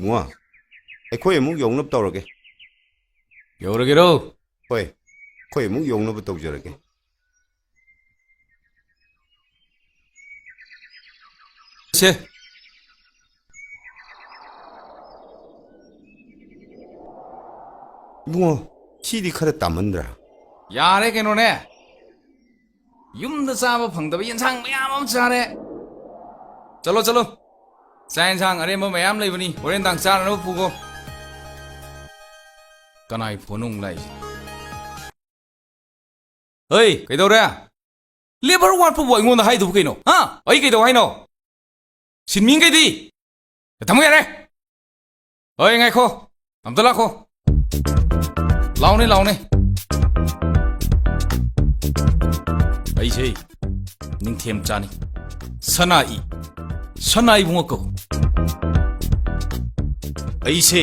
뭐? 코에 묵 용납 떠오르게. 여러개로. 호이, 코에 묵 용납 떠오르게. 세. 뭐? CD 카드 따만들아. 야래 개노네. 윰드 싸버 펑더비 인상 매암 잘해. चलो चलो चाइनसांग अरे मो मैम लेबनी ओरेन दांग चारनो पुगो कनाई फोनुंग लाई ओइ कइदौरे लेबर वार्ड फु बॉय ngोंदा हाइदु कइनो हा ओइ कइदौ हाइनो सिनमिं कइदि थमु यारे ओइ ngaइखो अमता लाखो लाउने लाउने अइसे निंथेम चानी सनाई सनाई बुंगको ऐसे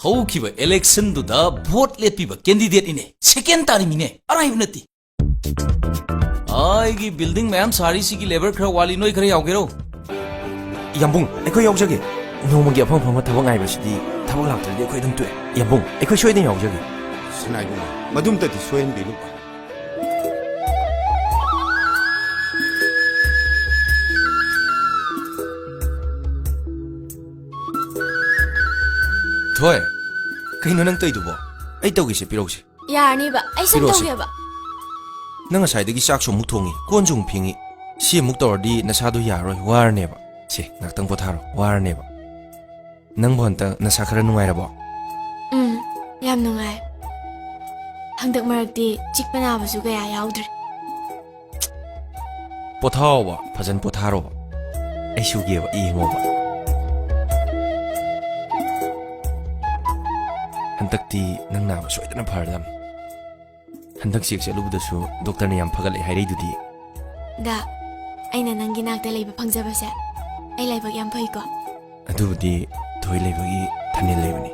हौखिबा इलेक्शन दुदा भोट लेपिबा कैंडिडेट इने सेकेंड तारिमिने अराइब नति आइगी बिल्डिंग मैम सारी सिगी लेबर खरा वाली नोई खरा यावगेरो यंबुंग अखोय यावजगे नोमगी अफम फम थबक आइबसिदी थबक लाक्तरदि अखोय दम तुए यंबुंग अखोय सोयदन यावजगे 스나이구나. 마둠따디 소엔 비루. thôi cái nó nâng tây đủ bộ ấy tao cái gì biết gì 야니바 아이선 도게바 nâng sai được cái xác số mục thùng quan trọng phiền si mục tàu đi na sa đôi nhà rồi war nè ba si ngạc tăng bớt tharo war nè ba nâng bọn ta na sa khara nungai ra bo ꯌꯥꯝ ꯅꯨꯡꯉꯥꯏ ꯍꯟꯗꯛ ꯃꯔꯛꯇꯤ ꯆꯤꯛꯄ ꯅꯥꯕꯁꯨ ꯀꯌꯥ ꯌꯥꯎꯗ꯭ꯔꯦ pothao ba fajan potharo ba ai su ge ba yengo ba hantakti nang na ba soidana phardam handak sik chelubdasu doctor ne yam phagal ai hairei dudi दा ꯑꯩꯅ ꯅꯪꯒꯤ ꯅꯥꯛꯇ ꯂꯩꯕ ꯐꯪꯖꯕꯁꯦ ꯑꯩ ꯂꯥꯏꯕꯛ ꯌꯥꯝ ꯐꯩꯀꯣ adubudi thoi leibagi thanil leibani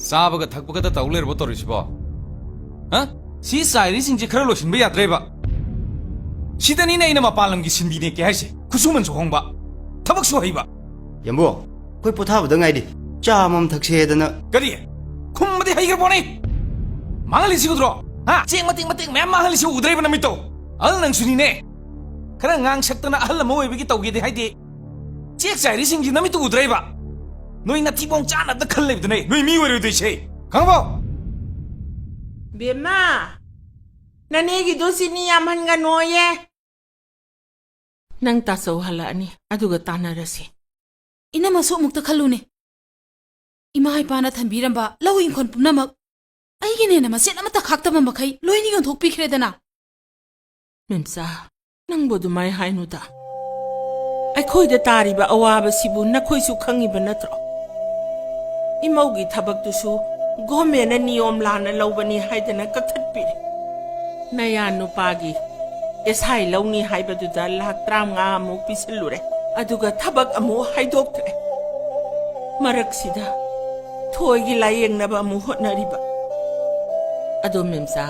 साबगा थकबगा ता तौलेर बो तोरिसिबो हा सी साइरी सिंग जे खरा लोसिनबा याद्रेबा सिदनी नै न मपालमगी सिनबिने के हाइसे खुसुमन सोहंबा थबक सोहैबा यंबो कोई पोथाबदा ngaidi चामम थक्सेदना करी खुमबदि हाइगर बोनै मांगलिसि उद्रो हा चेंग मतिंग मैम मांगलिसि उद्रेबा नमितो अल नंग सुनिने खरा ngang सक्तना अहल म ओइबगी तौगेदि हाइदि चेक साइरी सिंग जी नमितो उद्रेबा नोई ना थिबोंग चाना द खल लेबदने नोई मी वरे दुइसे खंगबो बेमा ननेगी दोसिनी यामहनगा नोये नंग तासौ हलानी अदुगा तानारसी इनम सोमुक्त खलुने इमा इपाना थंबीरंबा लौ इंखोन पुनमक अइगिने न मसेन अमता खाक्तब मखै लोइनी गन थोकपिख्रेदना मेमसा नंगबो दुमाय हाइनुदा अखोइदा तारिबा अवाबा सिबु नखोइसु खंगिबा नत्रो इमौगी थबकतुसु गवर्नमेंट नियम लाना लौबनी हाइदना कथटपिरे नया नुपागी एसहाइ लौनी हाइबदुदा लाख 35 अमुक पिसलुरे अदुगा थबक अमु हाइदोक्त्रे मरक्सिदा थोइगी लायेंगनबा अमु होटनरिबा अदो मेमसा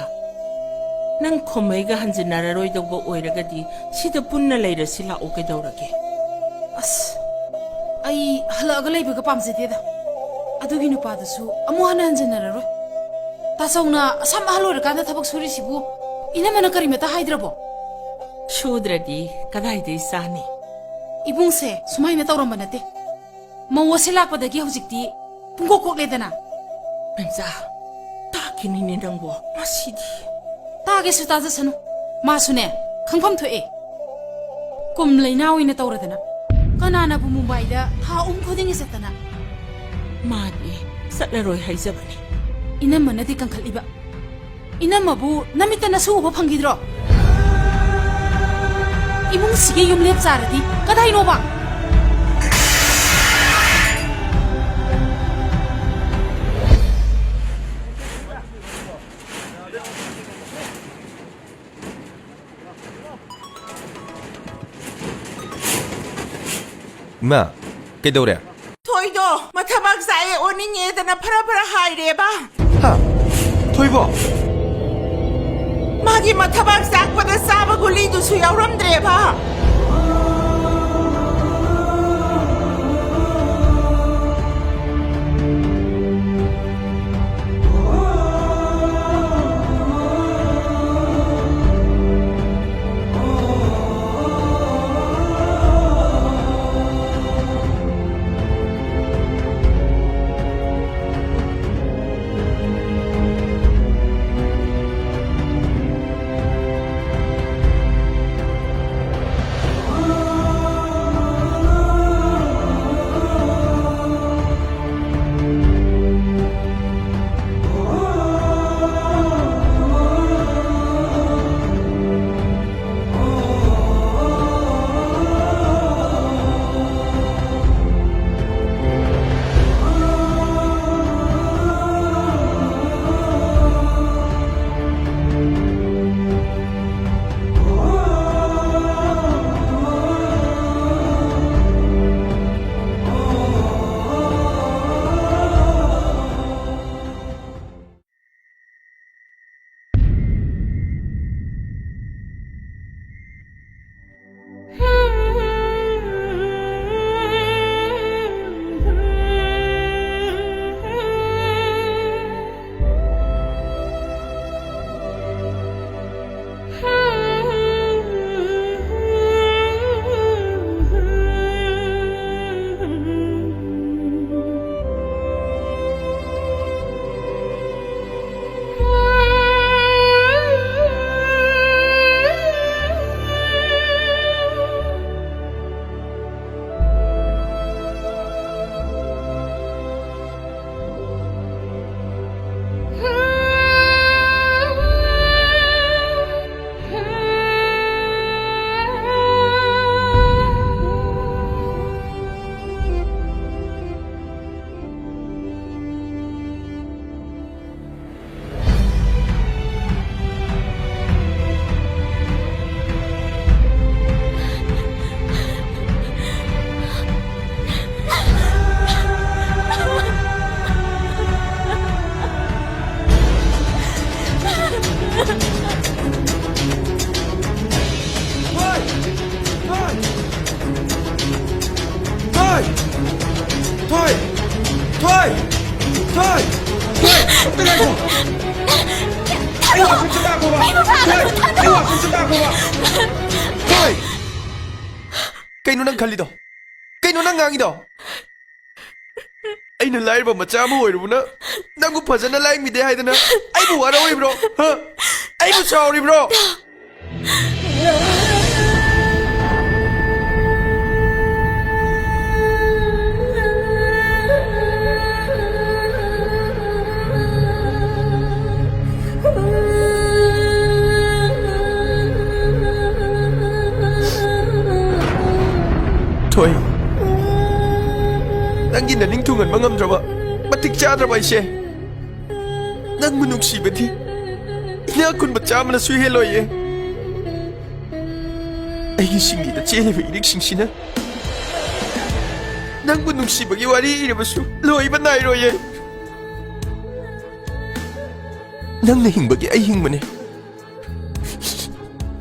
नंग खोमैगा हंजिनाररोइदोबो ओइरगदी सिदा पुन्ना लैरसि लाओ कैदौरगे अस आई हलागा लेबगा पामजेदेदा अदुगी नुपादसु अमु हना हंजनररोय तासौना असम हलोरकांदा थबक सुरिसिबु इनमना करिमता हाइद्रबो शूद्रदी कदाइदे सानी इबुंगसे सुमाइना तौरम बनते मौसे लापदगी हौजिक्ति पुंगो कोकलेदना मेमसा ताकिनी ने रंगबो मसिदी तागे सुताजसनु मासुने खंगफम थोए कुम लेना ओइना तौरदना कनाना बु मुंबईदा था खोदिंग Satna 마디 쌀레로이 하이자바니. 이남만나디 깡칼리바. 이남마부 나미따나 수우바 판기들어. 이몽시게 юм랩 자라디 까다이노바. 마, 그래도래. 토이도 마타박사에 오는 얘들나 파라파라 하이레바. 하, 토이보. 마기 마타박사 보다 싸바 굴리도 수야우람드레바. Kayno nang khalido. Kayno nang ngangido. Aina lairba macha ama oirubuna. Nangu phajana laing mide haidana. Aibu warawi bro. Ha? Aibu sorry bro. Thôi Nang ginaning tungan mangamdraba Matik chadraba ishe Nang munungsibati Inakun machamana sui heloye Aigi singida chelewe irik singsina Nang munungsibagi wari irabasu Loiba nairoye Nang nahingbagi ay hingmane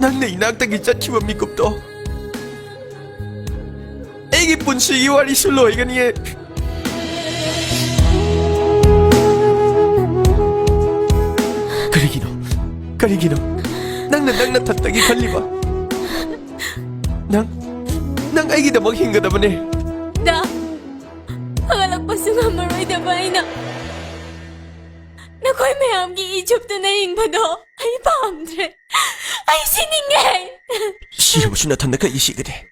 Nang nainagtagi chatkiwa mikupto Aigi punsigi wari suloy ganiye Karigino Nang tattagi kalliba Nang aigi damag hinga damane Da, pangalagpaso nga maroy da ba na Nakoy mayamgi Egypt na hingbado Ay paamdre Ay siningay Sirabasu nathanda ka isigade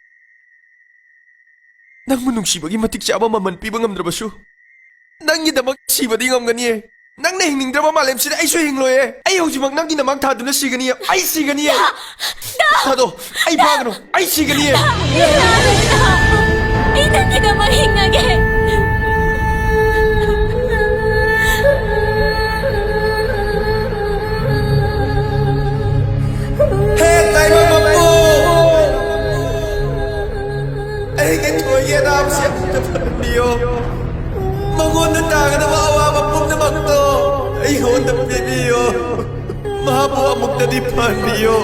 Nang munungsibagi matik siya maman pibang amdrabasu ꯅꯪꯒꯤꯗꯃꯛ ꯁꯤꯕꯗꯤ ꯉꯝꯒꯅꯤꯌꯦ ꯅꯪꯅ ꯍꯤꯡꯅꯤꯡꯗ꯭ꯔꯕ ꯃꯥꯂꯦꯝꯁꯤꯗ ꯑꯩꯁꯨ ꯍꯤꯡꯂꯣꯏꯌꯦ ꯑꯩ ꯍꯧꯖꯤꯛꯃꯛ ꯅꯪꯒꯤꯗꯃꯛ ꯊꯥꯗꯨꯅ ꯁꯤꯒꯅꯤꯌꯦ ꯑꯩ ꯁꯤꯒꯅꯤꯌꯦ ꯊꯥꯗꯣ ꯑꯩ ꯐꯥꯒꯅꯨ ꯑꯩ ꯁꯤꯒꯅꯤꯌꯦ Ay, nangkinamang hingage! ꯍꯦ ꯇꯥꯏꯕꯪ ꯃꯄꯨ ꯑꯩꯒꯤ ꯊꯣꯏꯒꯤ ꯑꯅꯥꯕꯁꯤ ꯑꯃꯨꯛꯇ ꯐꯍꯟꯕꯤꯌꯣ ꯃꯉꯣꯟꯗ ꯇꯥꯒꯗꯕ ꯑꯋꯥꯕ ꯄꯨꯝꯅꯃꯛꯇꯣ ꯑꯩꯉꯣꯟꯗ ꯄꯤꯕꯤꯌꯣ ꯃꯍꯥꯛꯄꯨ ꯑꯃꯨꯛꯇꯗꯤ ꯐꯍꯟꯕꯤꯌꯣ